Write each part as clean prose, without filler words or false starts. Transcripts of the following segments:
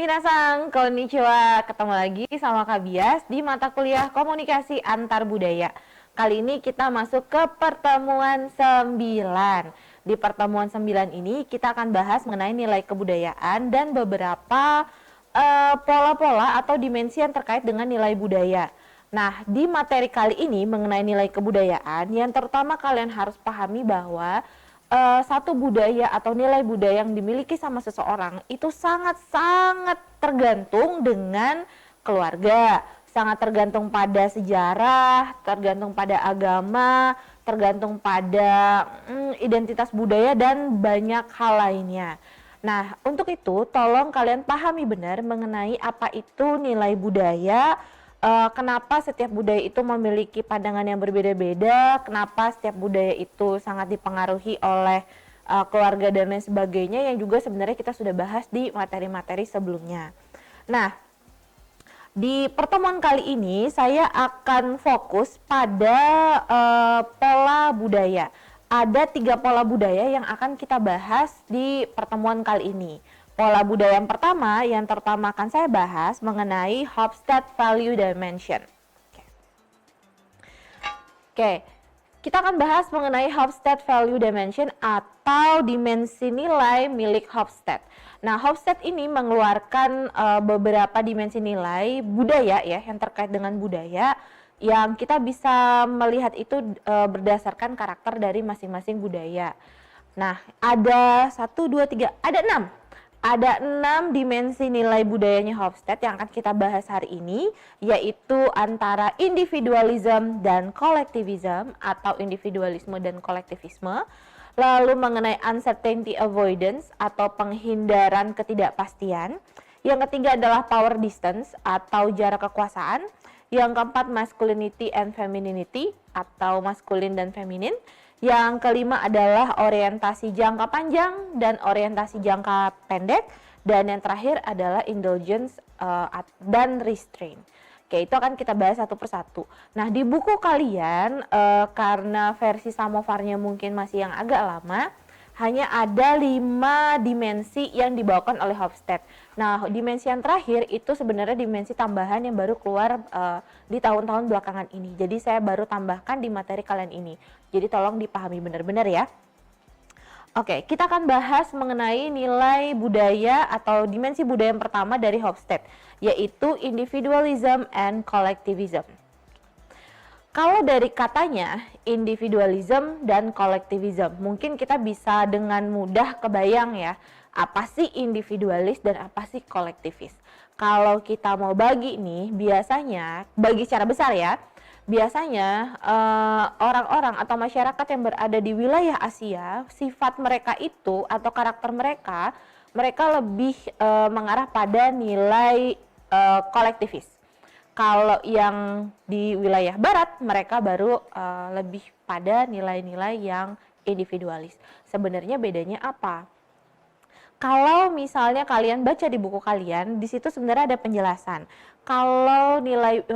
Minasang, konnichiwa. Ketemu lagi sama Kak Bias di mata kuliah Komunikasi Antar Budaya. Kali ini kita masuk ke pertemuan 9. Di pertemuan 9 ini kita akan bahas mengenai nilai kebudayaan dan beberapa pola-pola atau dimensi yang terkait dengan nilai budaya. Nah, di materi kali ini mengenai nilai kebudayaan, yang terutama kalian harus pahami bahwa satu budaya atau nilai budaya yang dimiliki sama seseorang itu sangat-sangat tergantung dengan keluarga, sangat tergantung pada sejarah, tergantung pada agama, tergantung pada identitas budaya dan banyak hal lainnya. Nah, untuk itu tolong kalian pahami benar mengenai apa itu nilai budaya. Kenapa setiap budaya itu memiliki pandangan yang berbeda-beda, kenapa setiap budaya itu sangat dipengaruhi oleh keluarga dan lain sebagainya, yang juga sebenarnya kita sudah bahas di materi-materi sebelumnya. Nah, di pertemuan kali ini saya akan fokus pada pola budaya. Ada 3 pola budaya yang akan kita bahas di pertemuan kali ini. Pola budaya yang pertama yang terutama akan saya bahas mengenai Hofstede Value Dimension. Oke, kita akan bahas mengenai Hofstede Value Dimension atau dimensi nilai milik Hofstede. Nah, Hofstede ini mengeluarkan beberapa dimensi nilai budaya ya yang terkait dengan budaya yang kita bisa melihat itu berdasarkan karakter dari masing-masing budaya. Nah, ada 1, 2, 3, ada 6. Ada 6 dimensi nilai budayanya Hofstede yang akan kita bahas hari ini, yaitu antara individualism dan kolektivism atau individualisme dan kolektivisme, lalu mengenai uncertainty avoidance atau penghindaran ketidakpastian, yang ketiga adalah power distance atau jarak kekuasaan, yang keempat masculinity and femininity atau maskulin dan feminin, yang kelima adalah orientasi jangka panjang dan orientasi jangka pendek. Dan yang terakhir adalah indulgence dan restraint. Oke, itu akan kita bahas satu persatu. Nah, di buku kalian, karena versi samovarnya mungkin masih yang agak lama, hanya ada 5 dimensi yang dibawakan oleh Hofstede. Nah, dimensi yang terakhir itu sebenarnya dimensi tambahan yang baru keluar di tahun-tahun belakangan ini. Jadi saya baru tambahkan di materi kalian ini. Jadi tolong dipahami benar-benar ya. Oke, kita akan bahas mengenai nilai budaya atau dimensi budaya yang pertama dari Hofstede, yaitu individualism and collectivism. Kalau dari katanya individualism dan kolektivism, mungkin kita bisa dengan mudah kebayang ya, apa sih individualis dan apa sih kolektivis. Kalau kita mau bagi nih, biasanya bagi secara besar ya, biasanya orang-orang atau masyarakat yang berada di wilayah Asia, sifat mereka itu atau karakter mereka, mereka lebih mengarah pada nilai kolektivis. Kalau yang di wilayah barat, mereka baru lebih pada nilai-nilai yang individualis. Sebenarnya bedanya apa? Kalau misalnya kalian baca di buku kalian, di situ sebenarnya ada penjelasan. Kalau nilai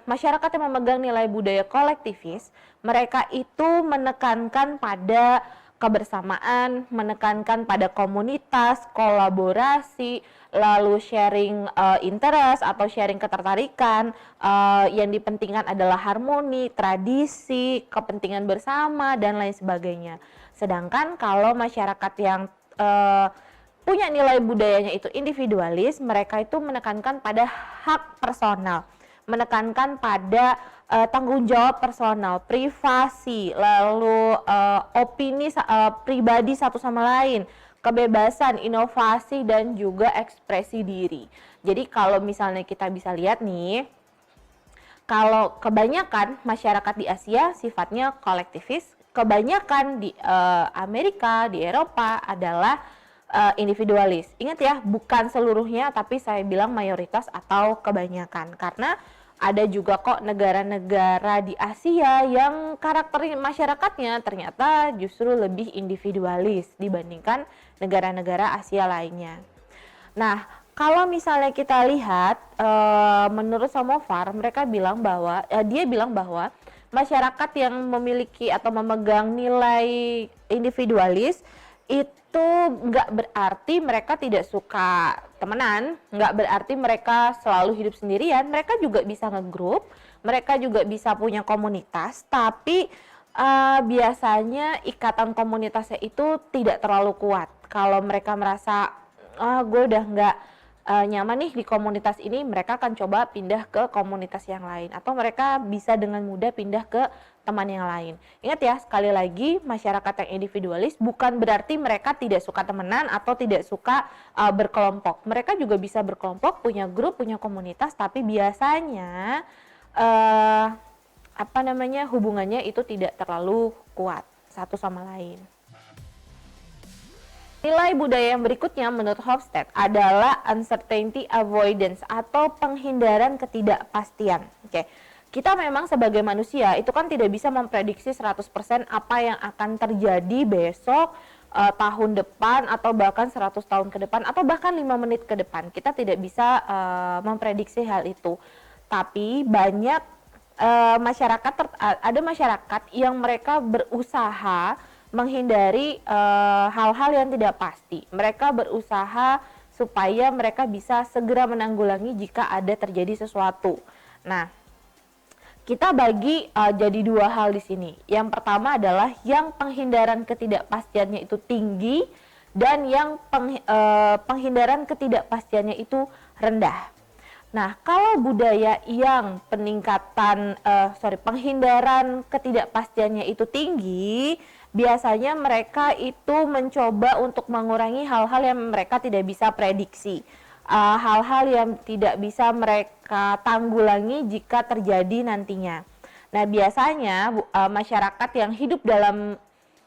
masyarakat yang memegang nilai budaya kolektivis, mereka itu menekankan pada kebersamaan, menekankan pada komunitas, kolaborasi, lalu sharing interest atau sharing ketertarikan, yang dipentingkan adalah harmoni, tradisi, kepentingan bersama, dan lain sebagainya. Sedangkan kalau masyarakat yang punya nilai budayanya itu individualis, mereka itu menekankan pada hak personal, menekankan pada tanggung jawab personal, privasi, lalu opini pribadi satu sama lain, kebebasan, inovasi, dan juga ekspresi diri. Jadi kalau misalnya kita bisa lihat nih, kalau kebanyakan masyarakat di Asia sifatnya kolektivis, kebanyakan di Amerika, di Eropa adalah individualis. Ingat ya, bukan seluruhnya, tapi saya bilang mayoritas atau kebanyakan. Karena ada juga kok negara-negara di Asia yang karakter masyarakatnya ternyata justru lebih individualis dibandingkan negara-negara Asia lainnya. Nah, kalau misalnya kita lihat, menurut Samovar, mereka bilang bahwa, dia bilang bahwa masyarakat yang memiliki atau memegang nilai individualis itu nggak berarti mereka tidak suka temenan, nggak berarti mereka selalu hidup sendirian. Mereka juga bisa ngegrup, mereka juga bisa punya komunitas, tapi biasanya ikatan komunitasnya itu tidak terlalu kuat. Kalau mereka merasa, gue udah nggak nyaman nih di komunitas ini, mereka akan coba pindah ke komunitas yang lain, atau mereka bisa dengan mudah pindah ke teman yang lain. Ingat ya, sekali lagi, masyarakat yang individualis bukan berarti mereka tidak suka temenan atau tidak suka berkelompok. Mereka juga bisa berkelompok, punya grup, punya komunitas, tapi biasanya hubungannya itu tidak terlalu kuat satu sama lain. Nilai budaya yang berikutnya menurut Hofstede adalah uncertainty avoidance atau penghindaran ketidakpastian. Oke. Kita memang sebagai manusia itu kan tidak bisa memprediksi 100% apa yang akan terjadi besok, tahun depan, atau bahkan 100 tahun ke depan, atau bahkan 5 menit ke depan. Kita tidak bisa memprediksi hal itu. Tapi banyak ada masyarakat yang mereka berusaha menghindari hal-hal yang tidak pasti. Mereka berusaha supaya mereka bisa segera menanggulangi jika ada terjadi sesuatu. Nah, kita bagi jadi dua hal di sini. Yang pertama adalah yang penghindaran ketidakpastiannya itu tinggi dan yang penghindaran ketidakpastiannya itu rendah. Nah, kalau budaya yang penghindaran ketidakpastiannya itu tinggi, biasanya mereka itu mencoba untuk mengurangi hal-hal yang mereka tidak bisa prediksi. Hal-hal yang tidak bisa mereka tanggulangi jika terjadi nantinya. Nah, biasanya masyarakat yang hidup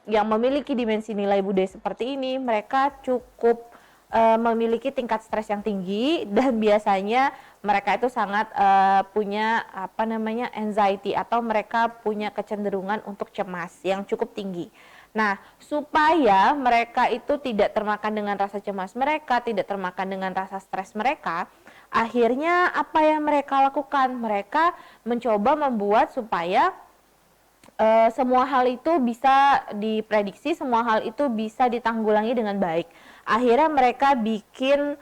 yang memiliki dimensi nilai budaya seperti ini, mereka cukup memiliki tingkat stres yang tinggi, dan biasanya mereka itu sangat punya anxiety, atau mereka punya kecenderungan untuk cemas yang cukup tinggi. Nah, supaya mereka itu tidak termakan dengan rasa cemas mereka, tidak termakan dengan rasa stres mereka, akhirnya apa yang mereka lakukan? Mereka mencoba membuat supaya semua hal itu bisa diprediksi, semua hal itu bisa ditanggulangi dengan baik. Akhirnya mereka bikin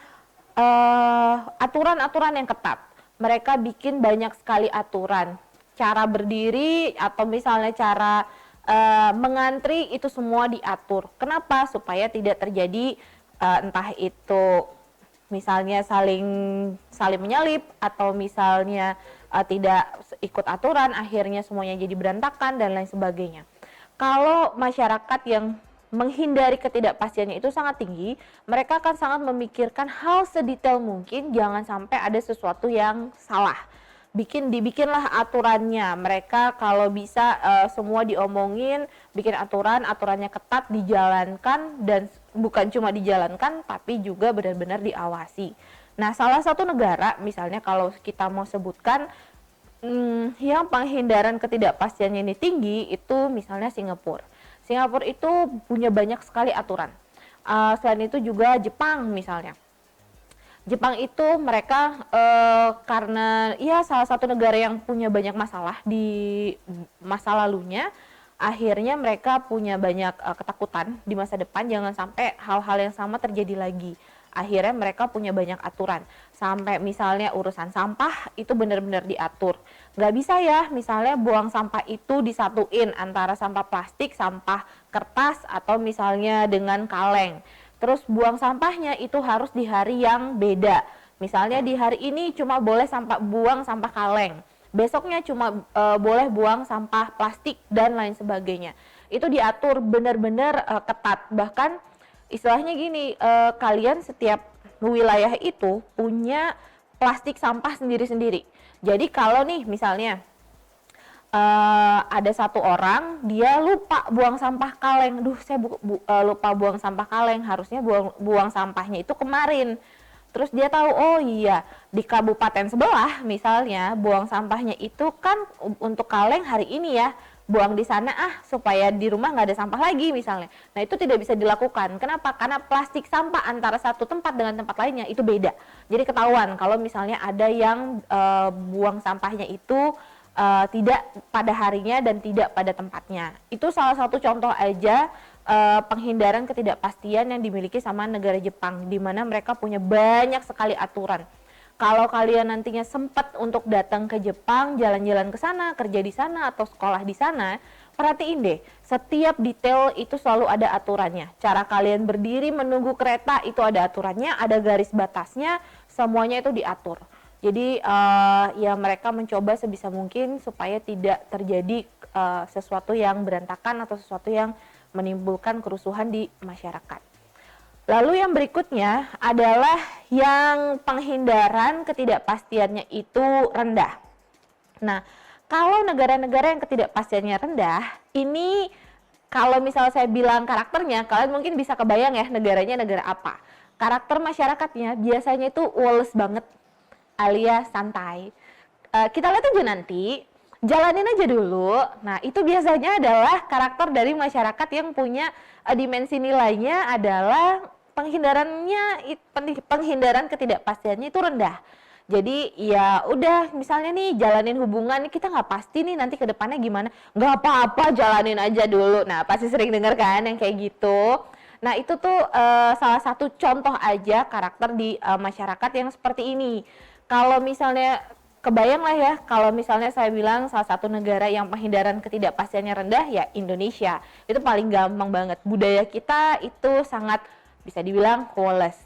aturan-aturan yang ketat. Mereka bikin banyak sekali aturan. Cara berdiri atau misalnya cara mengantri itu semua diatur. Kenapa? Supaya tidak terjadi entah itu misalnya saling menyalip, atau misalnya tidak ikut aturan, akhirnya semuanya jadi berantakan dan lain sebagainya. Kalau masyarakat yang menghindari ketidakpastiannya itu sangat tinggi, mereka akan sangat memikirkan hal sedetail mungkin, jangan sampai ada sesuatu yang salah. Dibikinlah aturannya. Mereka kalau bisa semua diomongin, bikin aturannya ketat, dijalankan, dan bukan cuma dijalankan tapi juga benar-benar diawasi. Nah, salah satu negara misalnya kalau kita mau sebutkan yang penghindaran ketidakpastiannya ini tinggi, itu misalnya Singapura. Singapura itu punya banyak sekali aturan. Selain itu juga Jepang misalnya. Jepang itu mereka karena ya salah satu negara yang punya banyak masalah di masa lalunya, akhirnya mereka punya banyak ketakutan di masa depan jangan sampai hal-hal yang sama terjadi lagi. Akhirnya mereka punya banyak aturan, sampai misalnya urusan sampah itu benar-benar diatur. Nggak bisa ya misalnya buang sampah itu disatuin antara sampah plastik, sampah kertas, atau misalnya dengan kaleng. Terus buang sampahnya itu harus di hari yang beda. Misalnya di hari ini cuma boleh buang sampah kaleng, besoknya cuma boleh buang sampah plastik dan lain sebagainya. Itu diatur benar-benar ketat. Bahkan istilahnya gini, kalian setiap wilayah itu punya plastik sampah sendiri-sendiri. Jadi kalau nih misalnya ada satu orang dia lupa buang sampah kaleng, saya lupa buang sampah kaleng, harusnya buang sampahnya itu kemarin. Terus dia tahu, oh iya di kabupaten sebelah misalnya buang sampahnya itu kan untuk kaleng hari ini ya, buang di sana supaya di rumah nggak ada sampah lagi misalnya. Nah, itu tidak bisa dilakukan. Kenapa? Karena plastik sampah antara satu tempat dengan tempat lainnya itu beda. Jadi ketahuan kalau misalnya ada yang buang sampahnya itu tidak pada harinya dan tidak pada tempatnya. Itu salah satu contoh aja penghindaran ketidakpastian yang dimiliki sama negara Jepang, di mana mereka punya banyak sekali aturan. Kalau kalian nantinya sempat untuk datang ke Jepang, jalan-jalan ke sana, kerja di sana, atau sekolah di sana, perhatiin deh, setiap detail itu selalu ada aturannya. Cara kalian berdiri menunggu kereta itu ada aturannya, ada garis batasnya, semuanya itu diatur. Jadi ya mereka mencoba sebisa mungkin supaya tidak terjadi sesuatu yang berantakan atau sesuatu yang menimbulkan kerusuhan di masyarakat. Lalu yang berikutnya adalah yang penghindaran ketidakpastiannya itu rendah. Nah, kalau negara-negara yang ketidakpastiannya rendah, ini kalau misalnya saya bilang karakternya, kalian mungkin bisa kebayang ya negaranya negara apa. Karakter masyarakatnya biasanya itu woles banget, alias santai. Kita lihat aja nanti, jalanin aja dulu. Nah, itu biasanya adalah karakter dari masyarakat yang punya dimensi nilainya adalah penghindaran ketidakpastiannya itu rendah. Jadi ya udah, misalnya nih jalanin hubungan, kita nggak pasti nih nanti ke depannya gimana, nggak apa-apa jalanin aja dulu. Nah, pasti sering dengar kan yang kayak gitu. Nah, itu tuh salah satu contoh aja karakter di masyarakat yang seperti ini. Kalau misalnya kebayang lah ya, kalau misalnya saya bilang salah satu negara yang penghindaran ketidakpastiannya rendah ya Indonesia. Itu paling gampang banget. Budaya kita itu sangat bisa dibilang woles.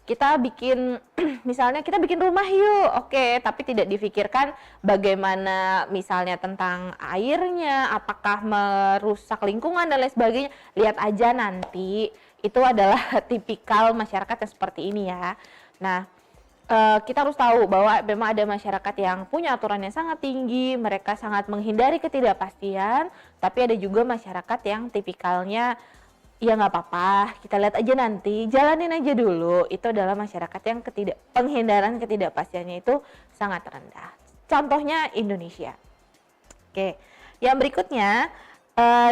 Kita bikin misalnya kita bikin rumah yuk, oke, tapi tidak difikirkan bagaimana misalnya tentang airnya, apakah merusak lingkungan dan lain sebagainya. Lihat aja nanti, itu adalah tipikal masyarakat yang seperti ini ya. Nah, kita harus tahu bahwa memang ada masyarakat yang punya aturan yang sangat tinggi, mereka sangat menghindari ketidakpastian, tapi ada juga masyarakat yang tipikalnya ya nggak apa-apa, kita lihat aja nanti, jalanin aja dulu. Itu adalah masyarakat yang penghindaran ketidakpastiannya itu sangat rendah. Contohnya Indonesia. Oke, yang berikutnya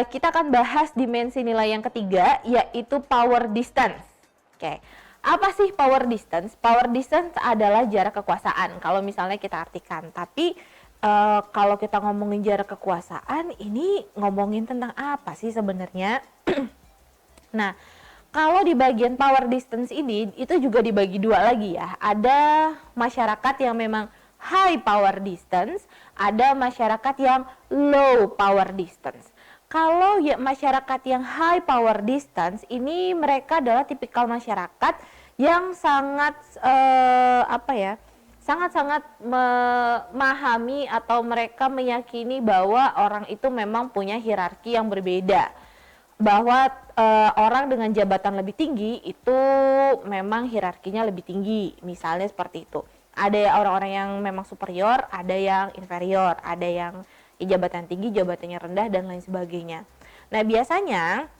kita akan bahas dimensi nilai yang ketiga, yaitu power distance. Oke, apa sih power distance? Power distance adalah jarak kekuasaan, kalau misalnya kita artikan. Tapi kalau kita ngomongin jarak kekuasaan, ini ngomongin tentang apa sih sebenarnya? Nah, kalau di bagian power distance ini, itu juga dibagi dua lagi ya. Ada masyarakat yang memang high power distance, ada masyarakat yang low power distance. Kalau ya masyarakat yang high power distance, ini mereka adalah tipikal masyarakat yang sangat sangat-sangat memahami atau mereka meyakini bahwa orang itu memang punya hierarki yang berbeda. Bahwa orang dengan jabatan lebih tinggi itu memang hierarkinya lebih tinggi, misalnya seperti itu. Ada orang-orang yang memang superior, ada yang inferior, ada yang jabatan tinggi, jabatannya rendah, dan lain sebagainya. Nah, biasanya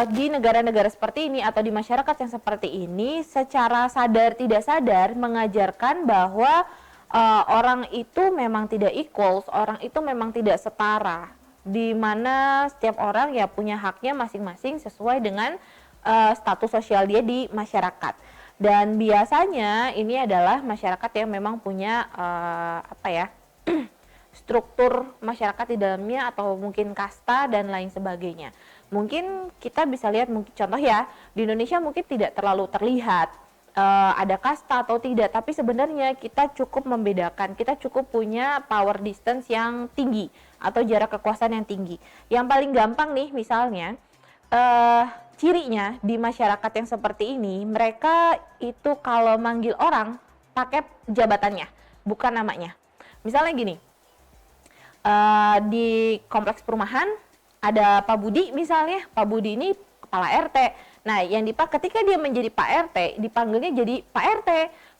di negara-negara seperti ini atau di masyarakat yang seperti ini, secara sadar tidak sadar mengajarkan bahwa orang itu memang tidak equals, orang itu memang tidak setara, di mana setiap orang ya punya haknya masing-masing sesuai dengan status sosial dia di masyarakat. Dan biasanya ini adalah masyarakat yang memang punya struktur masyarakat di dalamnya, atau mungkin kasta dan lain sebagainya. Mungkin kita bisa lihat, mungkin contoh ya, di Indonesia mungkin tidak terlalu terlihat ada kasta atau tidak, tapi sebenarnya kita cukup membedakan, kita cukup punya power distance yang tinggi atau jarak kekuasaan yang tinggi. Yang paling gampang nih misalnya, cirinya di masyarakat yang seperti ini, mereka itu kalau manggil orang pakai jabatannya, bukan namanya. Misalnya gini, di kompleks perumahan ada Pak Budi misalnya, Pak Budi ini kepala RT. Nah, ketika dia menjadi Pak RT, dipanggilnya jadi Pak RT,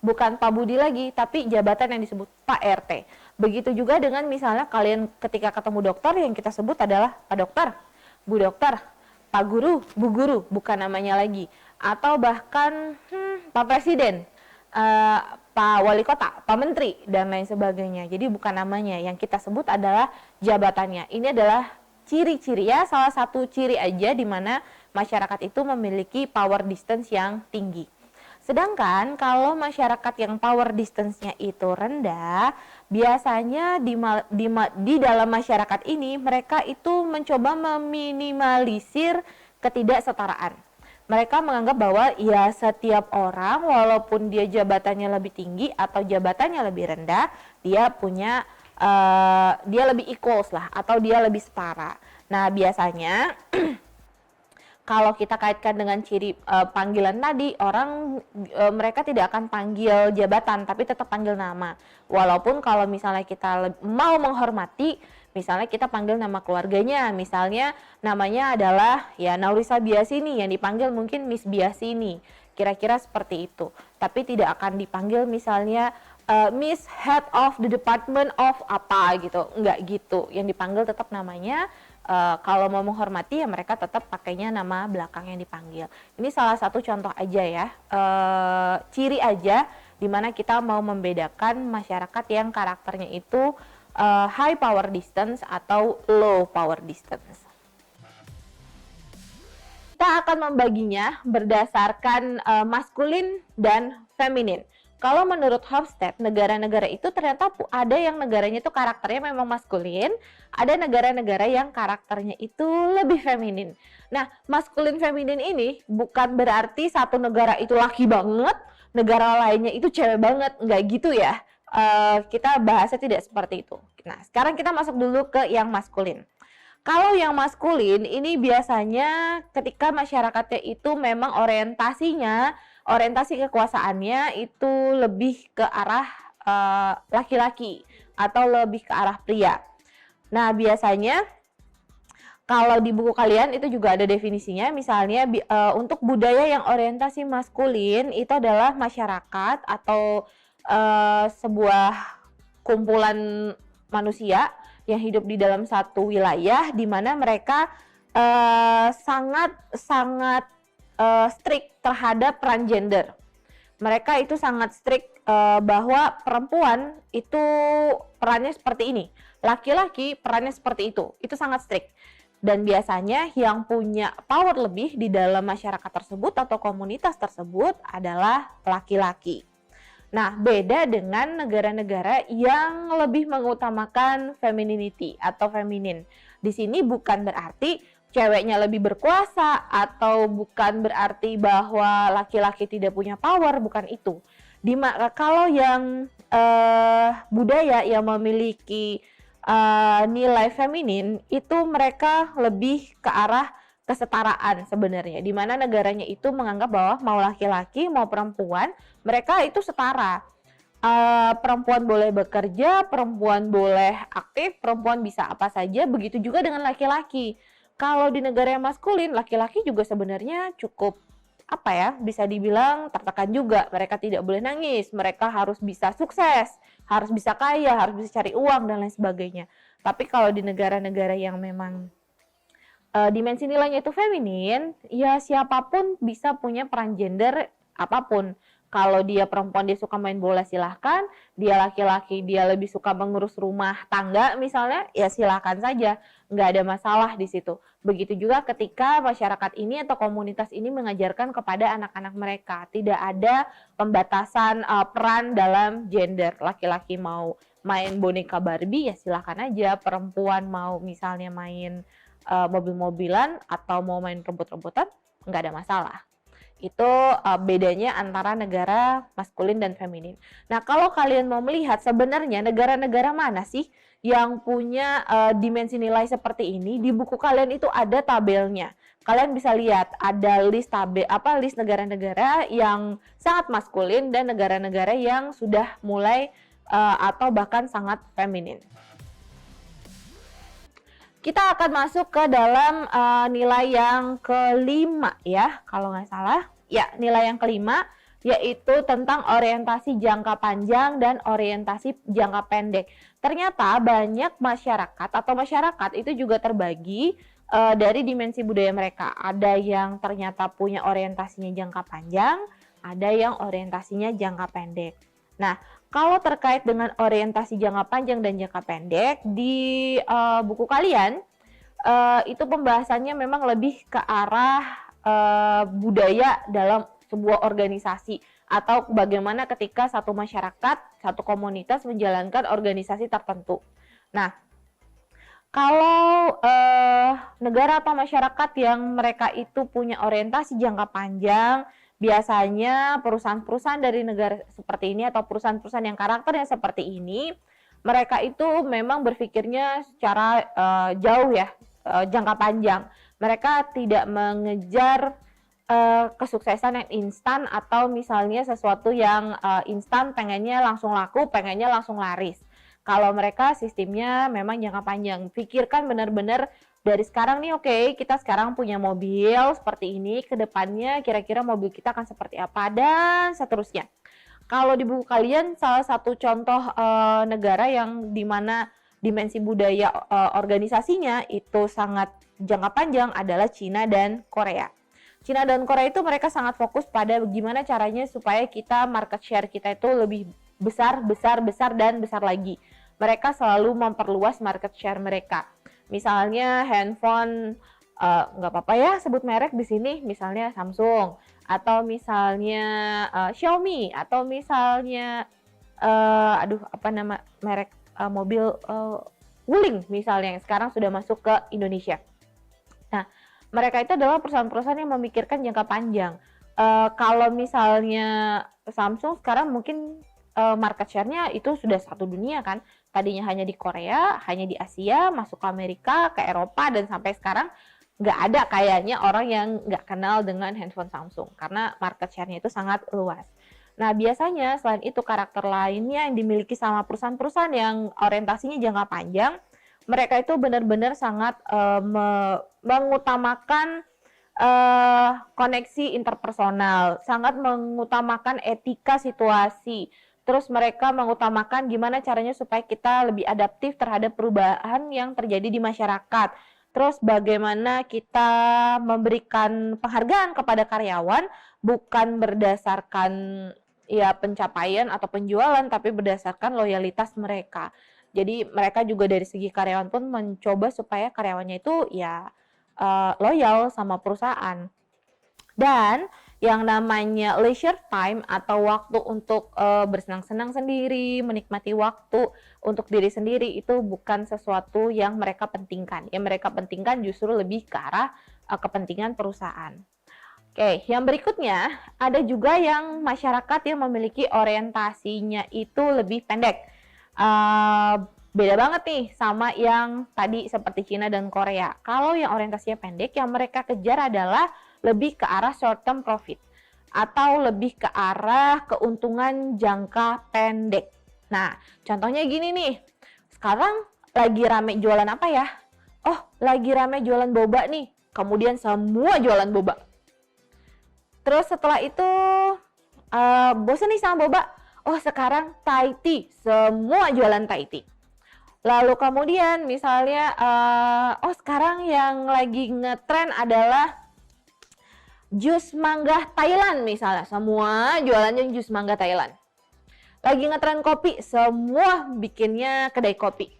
bukan Pak Budi lagi, tapi jabatan yang disebut Pak RT. Begitu juga dengan misalnya kalian ketika ketemu dokter, yang kita sebut adalah Pak Dokter, Bu Dokter, Pak Guru, Bu Guru, bukan namanya lagi. Atau bahkan Pak Presiden, Pak Wali Kota, Pak Menteri, dan lain sebagainya. Jadi bukan namanya, yang kita sebut adalah jabatannya. Ini adalah ciri-ciri ya, salah satu ciri aja di mana masyarakat itu memiliki power distance yang tinggi. Sedangkan kalau masyarakat yang power distance-nya itu rendah, biasanya di dalam masyarakat ini mereka itu mencoba meminimalisir ketidaksetaraan. Mereka menganggap bahwa ya setiap orang walaupun dia jabatannya lebih tinggi atau jabatannya lebih rendah, dia lebih equals lah atau dia lebih setara. Nah, biasanya kalau kita kaitkan dengan ciri panggilan tadi, mereka tidak akan panggil jabatan tapi tetap panggil nama. Walaupun kalau misalnya kita mau menghormati, misalnya kita panggil nama keluarganya, misalnya namanya adalah ya Naurisa Biasini, yang dipanggil mungkin Miss Biasini, kira-kira seperti itu. Tapi tidak akan dipanggil misalnya Miss Head of the Department of apa gitu, enggak gitu. Yang dipanggil tetap namanya. Kalau mau menghormati ya mereka tetap pakainya nama belakang yang dipanggil. Ini salah satu contoh aja ya, ciri aja dimana kita mau membedakan masyarakat yang karakternya itu high power distance atau low power distance. Kita akan membaginya berdasarkan maskulin dan feminin. Kalau menurut Hofstede, negara-negara itu ternyata ada yang negaranya itu karakternya memang maskulin, ada negara-negara yang karakternya itu lebih feminin. Nah, maskulin feminin ini bukan berarti satu negara itu laki banget, negara lainnya itu cewek banget, nggak gitu ya. Kita bahasnya tidak seperti itu. Nah, sekarang kita masuk dulu ke yang maskulin. Kalau yang maskulin ini biasanya ketika masyarakatnya itu memang orientasi kekuasaannya itu lebih ke arah laki-laki atau lebih ke arah pria. Nah, biasanya kalau di buku kalian itu juga ada definisinya, misalnya untuk budaya yang orientasi maskulin itu adalah masyarakat atau sebuah kumpulan manusia yang hidup di dalam satu wilayah di mana mereka sangat strict terhadap peran gender. Mereka itu sangat strict bahwa perempuan itu perannya seperti ini, laki-laki perannya seperti itu sangat strict. Dan biasanya yang punya power lebih di dalam masyarakat tersebut atau komunitas tersebut adalah laki-laki. Nah, beda dengan negara-negara yang lebih mengutamakan femininity atau feminin. Di sini bukan berarti ceweknya lebih berkuasa atau bukan berarti bahwa laki-laki tidak punya power, bukan itu. Kalau yang budaya yang memiliki nilai feminin itu mereka lebih ke arah kesetaraan sebenarnya, di mana negaranya itu menganggap bahwa mau laki-laki mau perempuan mereka itu setara. Perempuan boleh bekerja, perempuan boleh aktif, perempuan bisa apa saja, begitu juga dengan laki-laki. Kalau di negara yang maskulin, laki-laki juga sebenarnya cukup bisa dibilang tertekan juga. Mereka tidak boleh nangis, mereka harus bisa sukses, harus bisa kaya, harus bisa cari uang dan lain sebagainya. Tapi kalau di negara-negara yang memang dimensi nilainya itu feminin, ya siapapun bisa punya peran gender apapun. Kalau dia perempuan dia suka main bola silahkan, dia laki-laki dia lebih suka mengurus rumah tangga misalnya, ya silahkan saja, nggak ada masalah di situ. Begitu juga ketika masyarakat ini atau komunitas ini mengajarkan kepada anak-anak mereka, tidak ada pembatasan peran dalam gender. Laki-laki mau main boneka Barbie ya silahkan aja, perempuan mau misalnya main mobil-mobilan atau mau main rebut-rebutan, nggak ada masalah. Itu bedanya antara negara maskulin dan feminin. Nah, kalau kalian mau melihat sebenarnya negara-negara mana sih yang punya dimensi nilai seperti ini, di buku kalian itu ada tabelnya. Kalian bisa lihat ada list list negara-negara yang sangat maskulin dan negara-negara yang sudah mulai atau bahkan sangat feminin. Kita akan masuk ke dalam nilai yang kelima ya, kalau nggak salah. Ya, nilai yang kelima yaitu tentang orientasi jangka panjang dan orientasi jangka pendek. Ternyata banyak masyarakat itu juga terbagi dari dimensi budaya mereka. Ada yang ternyata punya orientasinya jangka panjang, ada yang orientasinya jangka pendek. Nah, kalau terkait dengan orientasi jangka panjang dan jangka pendek, di buku kalian itu pembahasannya memang lebih ke arah budaya dalam sebuah organisasi atau bagaimana ketika satu masyarakat, satu komunitas menjalankan organisasi tertentu. Nah, kalau negara atau masyarakat yang mereka itu punya orientasi jangka panjang, biasanya perusahaan-perusahaan dari negara seperti ini atau perusahaan-perusahaan yang karakternya seperti ini, mereka itu memang berpikirnya secara jauh ya, jangka panjang. Mereka tidak mengejar kesuksesan yang instan atau misalnya sesuatu yang instan pengennya langsung laku, pengennya langsung laris. Kalau mereka sistemnya memang jangka panjang. Pikirkan benar-benar dari sekarang nih, oke, kita sekarang punya mobil seperti ini, ke depannya kira-kira mobil kita akan seperti apa dan seterusnya. Kalau di buku kalian salah satu contoh negara yang dimana dimensi budaya organisasinya itu sangat jangka panjang adalah Cina dan Korea. Cina dan Korea itu mereka sangat fokus pada gimana caranya supaya kita market share kita itu lebih besar dan besar lagi. Mereka selalu memperluas market share mereka. Misalnya handphone, nggak apa-apa ya sebut merek di sini, misalnya Samsung, atau misalnya Xiaomi, atau misalnya apa nama merek mobil Wuling misalnya yang sekarang sudah masuk ke Indonesia. Nah, mereka itu adalah perusahaan-perusahaan yang memikirkan jangka panjang. Kalau misalnya Samsung sekarang mungkin market share-nya itu sudah satu dunia kan. Tadinya hanya di Korea, hanya di Asia, masuk ke Amerika, ke Eropa, dan sampai sekarang nggak ada kayaknya orang yang nggak kenal dengan handphone Samsung. Karena market share-nya itu sangat luas. Nah, biasanya selain itu karakter lainnya yang dimiliki sama perusahaan-perusahaan yang orientasinya jangka panjang, mereka itu benar-benar sangat mengutamakan koneksi interpersonal, sangat mengutamakan etika situasi. Terus mereka mengutamakan gimana caranya supaya kita lebih adaptif terhadap perubahan yang terjadi di masyarakat. Terus bagaimana kita memberikan penghargaan kepada karyawan bukan berdasarkan ya pencapaian atau penjualan, tapi berdasarkan loyalitas mereka. Jadi mereka juga dari segi karyawan pun mencoba supaya karyawannya itu ya loyal sama perusahaan. Dan yang namanya leisure time atau waktu untuk bersenang-senang sendiri, menikmati waktu untuk diri sendiri itu bukan sesuatu yang mereka pentingkan. Yang mereka pentingkan justru lebih ke arah kepentingan perusahaan. Oke, yang berikutnya ada juga yang masyarakat yang memiliki orientasinya itu lebih pendek. Beda banget nih sama yang tadi seperti Cina dan Korea. Kalau yang orientasinya pendek, yang mereka kejar adalah lebih ke arah short term profit atau lebih ke arah keuntungan jangka pendek. Nah, contohnya gini nih. Sekarang lagi rame jualan apa ya? Oh, lagi rame jualan boba nih. Kemudian semua jualan boba. Terus setelah itu bosan nih sama boba. Oh, sekarang Thai tea. Semua jualan Thai tea. Lalu kemudian misalnya oh sekarang yang lagi ngetren adalah jus mangga Thailand misalnya, semua jualannya jus mangga Thailand. Lagi ngetren kopi, semua bikinnya kedai kopi.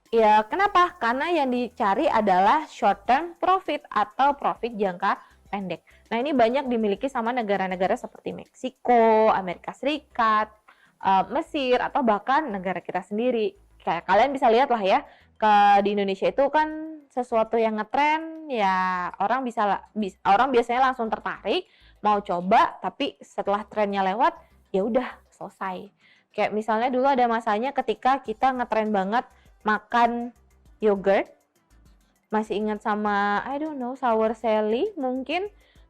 Ya kenapa? Karena yang dicari adalah short term profit atau profit jangka pendek. Nah ini banyak dimiliki sama negara-negara seperti Meksiko, Amerika Serikat, Mesir, atau bahkan negara kita sendiri. Kayak kalian bisa lihat lah ya, di Indonesia itu kan sesuatu yang ngetren ya orang biasanya langsung tertarik mau coba, tapi setelah trennya lewat ya udah selesai. Kayak misalnya dulu ada masanya ketika kita ngetren banget makan yogurt, masih ingat sama I don't know Sour Sally mungkin.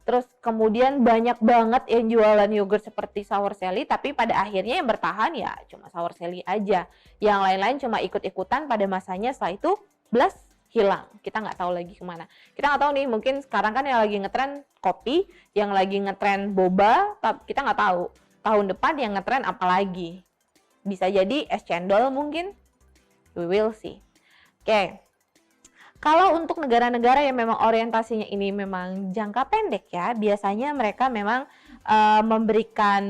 Terus kemudian banyak banget yang jualan yogurt seperti Sour Sally, tapi pada akhirnya yang bertahan ya cuma Sour Sally aja. Yang lain-lain cuma ikut-ikutan pada masanya, setelah itu blas hilang. Kita nggak tahu lagi kemana. Kita nggak tahu nih, mungkin sekarang kan yang lagi ngetren kopi, yang lagi ngetren boba, kita nggak tahu. Tahun depan yang ngetren apa lagi. Bisa jadi es cendol mungkin. We will see. Oke. Kalau untuk negara-negara yang memang orientasinya ini memang jangka pendek ya, biasanya mereka memang memberikan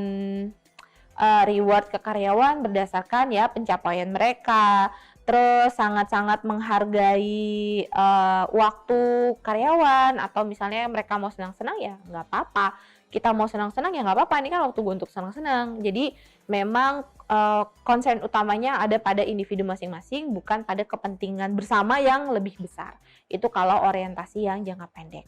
reward ke karyawan berdasarkan ya pencapaian mereka. Terus sangat-sangat menghargai waktu karyawan, atau misalnya mereka mau senang-senang ya nggak apa-apa. kita mau senang-senang ya nggak apa-apa, ini kan waktu gue untuk senang-senang. Jadi memang concern utamanya ada pada individu masing-masing, bukan pada kepentingan bersama yang lebih besar. Itu kalau orientasi yang jangka pendek.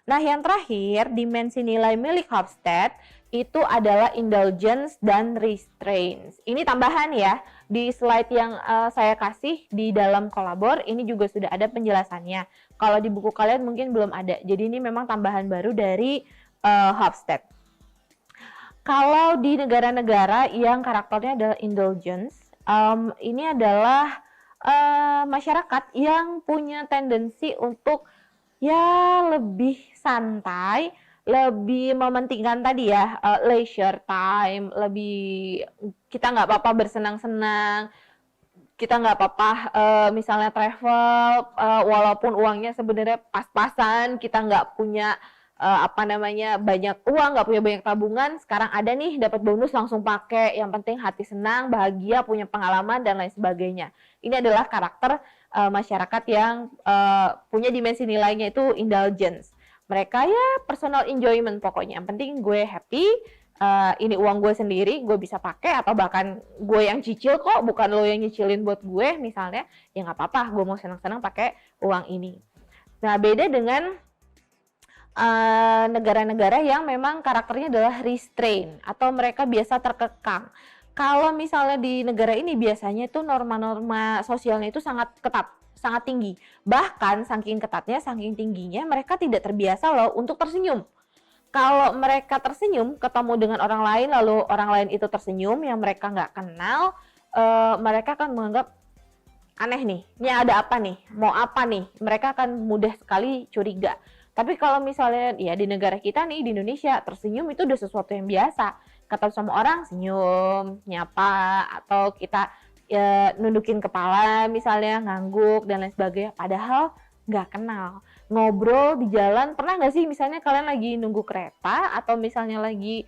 Nah, yang terakhir, dimensi nilai milik Hofstede itu adalah indulgence dan restraints. Ini tambahan ya, di slide yang saya kasih di dalam kolabor, ini juga sudah ada penjelasannya. Kalau di buku kalian mungkin belum ada, jadi ini memang tambahan baru dari Hofstede. Kalau di negara-negara yang karakternya adalah indulgence, ini adalah masyarakat yang punya tendensi untuk ya lebih santai, lebih mementingkan tadi ya leisure time, lebih kita nggak apa-apa bersenang-senang, kita nggak apa-apa misalnya travel walaupun uangnya sebenarnya pas-pasan, kita nggak punya banyak uang, nggak punya banyak tabungan, sekarang ada nih dapat bonus langsung pakai, yang penting hati senang, bahagia, punya pengalaman dan lain sebagainya. Ini adalah karakter masyarakat yang punya dimensi nilainya itu indulgence. Mereka ya personal enjoyment pokoknya, yang penting gue happy, ini uang gue sendiri, gue bisa pakai, atau bahkan gue yang cicil kok, bukan lo yang nyicilin buat gue misalnya, ya nggak apa-apa, gue mau senang-senang pakai uang ini. Nah, beda dengan negara-negara yang memang karakternya adalah restrain atau mereka biasa terkekang. Kalau misalnya di negara ini biasanya itu norma-norma sosialnya itu sangat ketat, sangat tinggi. Bahkan saking ketatnya, saking tingginya mereka tidak terbiasa loh untuk tersenyum. Kalau mereka tersenyum ketemu dengan orang lain lalu orang lain itu tersenyum yang mereka nggak kenal, mereka akan menganggap aneh nih, ini ada apa nih, mau apa nih, mereka akan mudah sekali curiga. Tapi kalau misalnya ya di negara kita nih, di Indonesia, tersenyum itu udah sesuatu yang biasa. Ketemu sama orang, senyum, nyapa, atau kita ya, nundukin kepala misalnya, ngangguk, dan lain sebagainya. Padahal nggak kenal. Ngobrol di jalan, pernah nggak sih misalnya kalian lagi nunggu kereta, atau misalnya lagi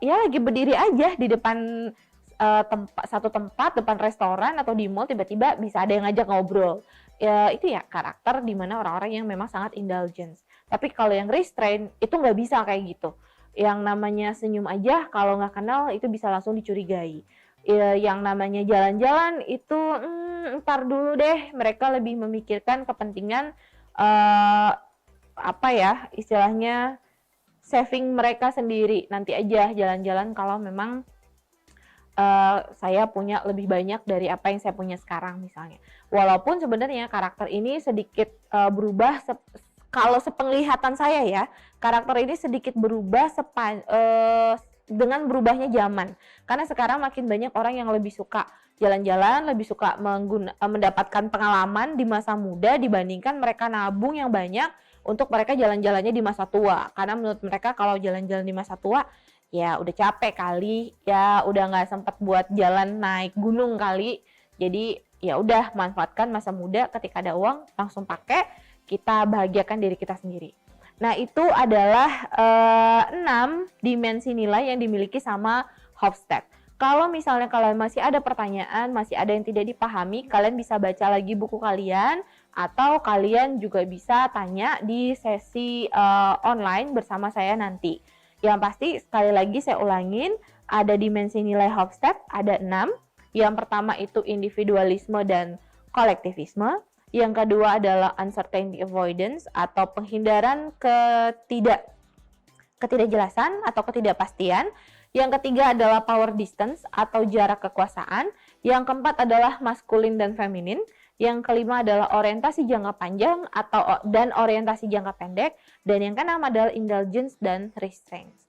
lagi berdiri aja di depan satu tempat, depan restoran atau di mall, tiba-tiba bisa ada yang ngajak ngobrol. Ya, itu ya karakter di mana orang-orang yang memang sangat indulgence. Tapi kalau yang restrain itu nggak bisa kayak gitu. Yang namanya senyum aja kalau nggak kenal itu bisa langsung dicurigai. Ya, yang namanya jalan-jalan itu ntar dulu deh, mereka lebih memikirkan kepentingan istilahnya saving mereka sendiri. Nanti aja jalan-jalan kalau memang saya punya lebih banyak dari apa yang saya punya sekarang misalnya. Walaupun sebenarnya karakter ini sedikit berubah kalau sepenglihatan saya ya, karakter ini sedikit berubah dengan berubahnya zaman. Karena sekarang makin banyak orang yang lebih suka jalan-jalan, lebih suka mendapatkan pengalaman di masa muda dibandingkan mereka nabung yang banyak untuk mereka jalan-jalannya di masa tua. Karena menurut mereka kalau jalan-jalan di masa tua ya udah capek kali, ya udah nggak sempat buat jalan naik gunung kali. Jadi ya udah manfaatkan masa muda, ketika ada uang langsung pakai, kita bahagiakan diri kita sendiri. Nah, itu adalah 6 dimensi nilai yang dimiliki sama Hofstede. Kalau misalnya kalian masih ada pertanyaan, masih ada yang tidak dipahami, kalian bisa baca lagi buku kalian, atau kalian juga bisa tanya di sesi online bersama saya nanti. Yang pasti sekali lagi saya ulangin, ada dimensi nilai Hofstede, ada 6. Yang pertama itu individualisme dan kolektivisme. Yang kedua adalah uncertainty avoidance atau penghindaran ketidakjelasan atau ketidakpastian. Yang ketiga adalah power distance atau jarak kekuasaan. Yang keempat adalah maskulin dan feminin. Yang kelima adalah orientasi jangka panjang dan orientasi jangka pendek. Dan yang keenam adalah indulgence dan restraints.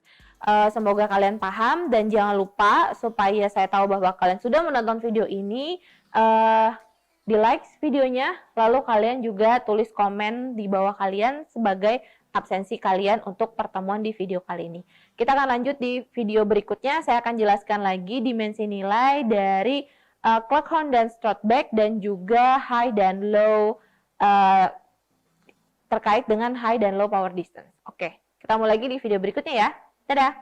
Semoga kalian paham dan jangan lupa supaya saya tahu bahwa kalian sudah menonton video ini, di like videonya, lalu kalian juga tulis komen di bawah kalian sebagai absensi kalian untuk pertemuan di video kali ini. Kita akan lanjut di video berikutnya, saya akan jelaskan lagi dimensi nilai dari Cleghorn dan Strothbeck dan juga high dan low terkait dengan high dan low power distance. Oke, ketemu lagi di video berikutnya ya. Dadah!